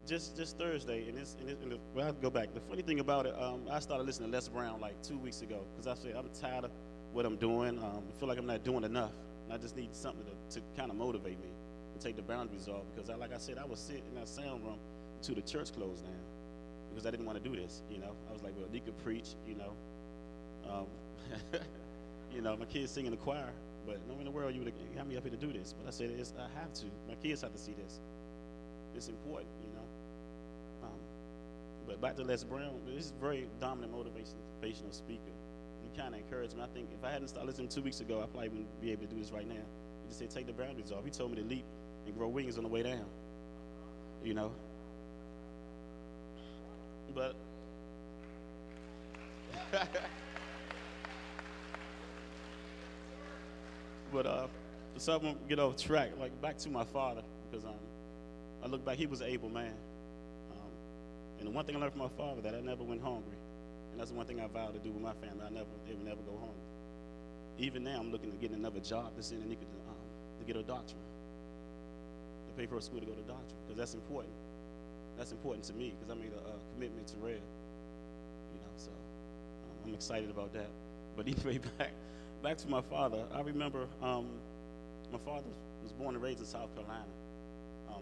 just Thursday, well, I'll go back. The funny thing about it, I started listening to Les Brown like 2 weeks ago because I said I'm tired of what I'm doing. I feel like I'm not doing enough, and I just need something to kind of motivate me to take the boundaries off. Because like I said, I was sitting in that sound room until the church closed down because I didn't want to do this. I was like, well, he could preach. Um, my kids sing in the choir, but no in the world you would have me up here to do this. But I said, I have to. My kids have to see this. It's important. But back to Les Brown, this is a very dominant motivational speaker. He kind of encouraged me. I think if I hadn't started listening 2 weeks ago, I probably wouldn't be able to do this right now. He just said, take the boundaries off. He told me to leap and grow wings on the way down. But so I'm gonna get off track. Like back to my father, because I look back, he was an able man. And the one thing I learned from my father that I never went hungry, and that's the one thing I vowed to do with my family. They would never go hungry. Even now, I'm looking to get another job to send Anika to get her doctorate, to pay for her school to go to doctorate, because that's important. That's important to me because I made a commitment to Red. So I'm excited about that. But anyway, back to my father. I remember my father was born and raised in South Carolina.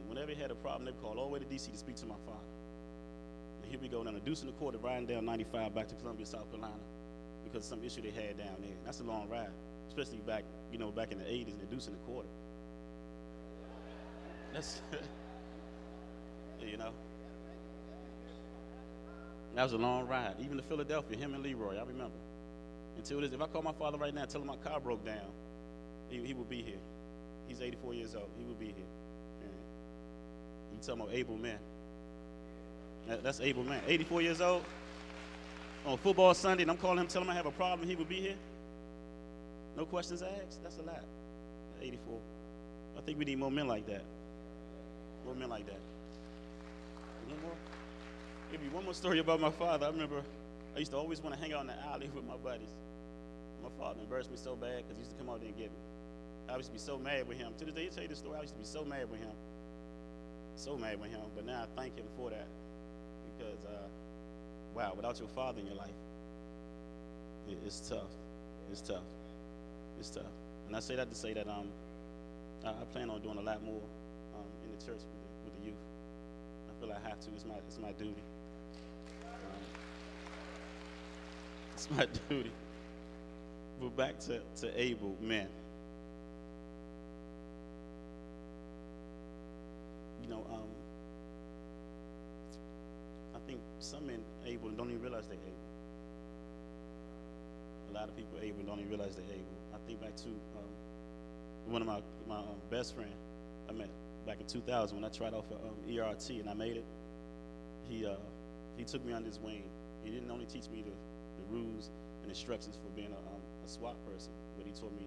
Whenever he had a problem, they would call all the way to D.C. to speak to my father. And here we go, down the Deuce in the Quarter, riding down 95 back to Columbia, South Carolina, because of some issue they had down there. That's a long ride, especially back in the 80s and the Deuce in the Quarter. That's, that was a long ride. Even to Philadelphia, him and Leroy, I remember. Until this, if I call my father right now, tell him my car broke down, he will be here. He's 84 years old. He will be here. You talking about able men. That's able man. 84 years old. On football Sunday, and I'm calling him, telling him I have a problem, he will be here. No questions asked. That's a lot. 84. I think we need more men like that. More men like that. One more? Maybe one more story about my father. I remember I used to always want to hang out in the alley with my buddies. My father embarrassed me so bad because he used to come out there and get me. I used to be so mad with him. To this day, he tell you the story. I used to be so mad with him. So mad with him. But now I thank him for that. Because, wow, without your father in your life, it's tough. It's tough. It's tough. And I say that to say that I plan on doing a lot more in the church with the youth. I feel I have to. It's my duty. It's my duty. But back to able men. I think some men are able and don't even realize they're able. A lot of people are able and don't even realize they're able. I think back to one of my best friend I met back in 2000 when I tried out for ERT and I made it. He took me under his wing. He didn't only teach me the rules and instructions for being a SWAT person, but he taught me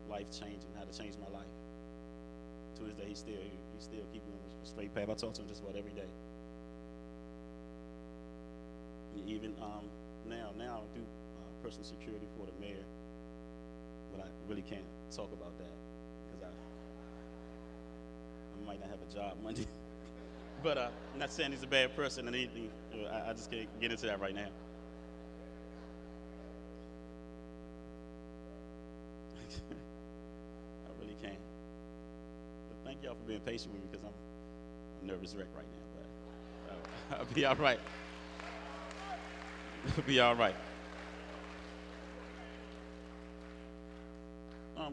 life changing, how to change my life. To this day, he still keep me on a straight path. I talk to him just about every day. Even now I do personal security for the mayor, but I really can't talk about that because I might not have a job Monday. But I'm not saying he's a bad person or anything. I just can't get into that right now. I really can't. But thank y'all for being patient with me because I'm a nervous wreck right now. But I'll be all right. It'll be all right.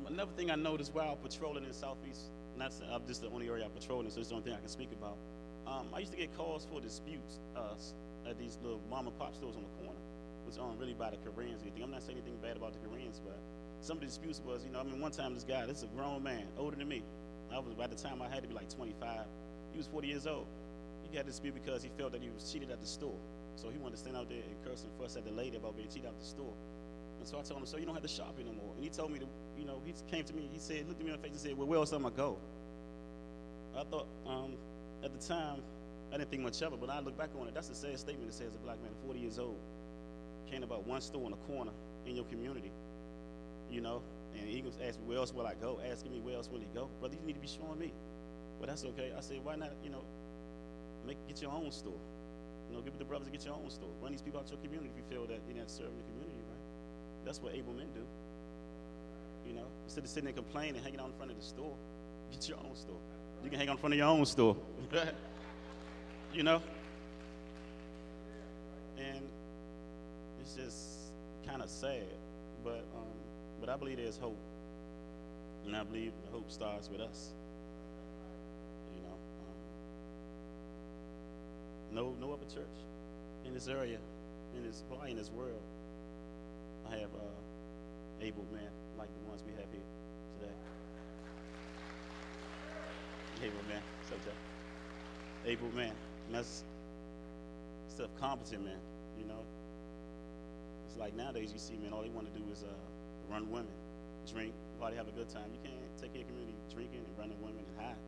Another thing I noticed while patrolling in Southeast, I'm just the only area I'm patrolling, so it's the only thing I can speak about. I used to get calls for disputes at these little mom and pop stores on the corner, which aren't really by the Koreans or anything. I'm not saying anything bad about the Koreans, but some of the disputes was, one time this is a grown man, older than me. By the time I had to be like 25, he was 40 years old. He got a dispute because he felt that he was cheated at the store. So he wanted to stand out there and curse and fuss at the lady about being cheated out the store. And so I told him, so you don't have to shop anymore. And he told me he came to me, he said, looked at me in the face and said, well, where else am I go? I thought, at the time, I didn't think much of it, but I look back on it, that's a sad statement that says a black man 40 years old caring about one store in a corner in your community, and he was asking me, where else will I go? Asking me, where else will he go? Brother, you need to be showing me. But that's okay. I said, why not, get your own store. You know, give it to brothers to get your own store. Run these people out your community if you feel that you're not serving the community, right? That's what able men do. You know, instead of sitting there complaining and hanging out in front of the store, get your own store. You can hang out in front of your own store. You know? And it's just kind of sad, but I believe there's hope, and I believe the hope starts with us. You know, no other church in this area, probably in this world, I have able men like the ones we have here today. Able men, subject. Able men, and that's competent men. You know, it's like nowadays you see men, all they want to do is run women, drink, party, have a good time. You can't take care of your community drinking and running women and high.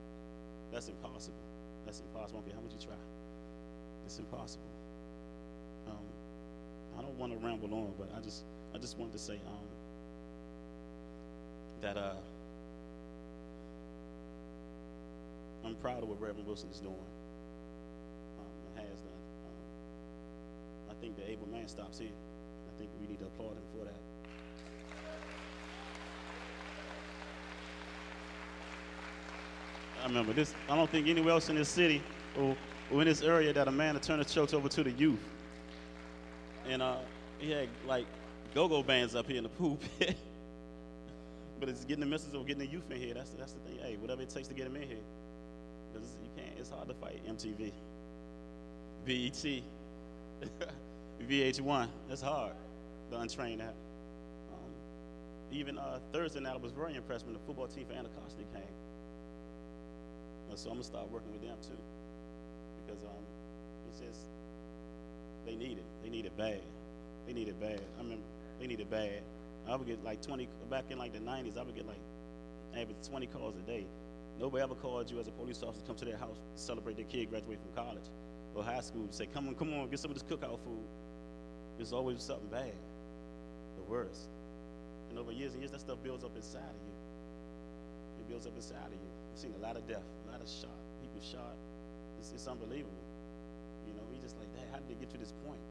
That's impossible. That's impossible. I don't care how much you try. It's impossible. I don't want to ramble on, but I just wanted to say that I'm proud of what Reverend Wilson is doing and has done. I think the able man stops here. I think we need to applaud him for that. I remember this. I don't think anywhere else in this city or in this area that a man had turned the church over to the youth. And he had like go-go bands up here in the pulpit. But it's getting the message of getting the youth in here. That's the thing. Hey, whatever it takes to get them in here. Because you can't. It's hard to fight MTV, BET, VH1. That's hard. The untrained that. Even Thursday night, I was very impressed when the football team for Anacostia came. So I'm gonna start working with them too, because it's just they need it. They need it bad. They need it bad. I remember they need it bad. I would get like 20 back in like the 90s. I would get like average 20 calls a day. Nobody ever called you as a police officer to come to their house to celebrate their kid graduating from college or high school. Say, come on, get some of this cookout food. There's always something bad, the worst. And over years and years, that stuff builds up inside of you. It builds up inside of you. I've seen a lot of death, a lot of people shot. It's unbelievable. You know, we just like, how did they get to this point?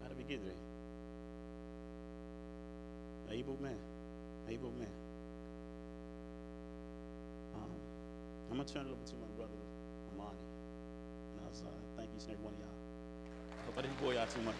How did we get there? Able man. I'm going to turn it over to my brother, Amani. And I was thank each and every one of y'all. I hope I didn't bore y'all too much.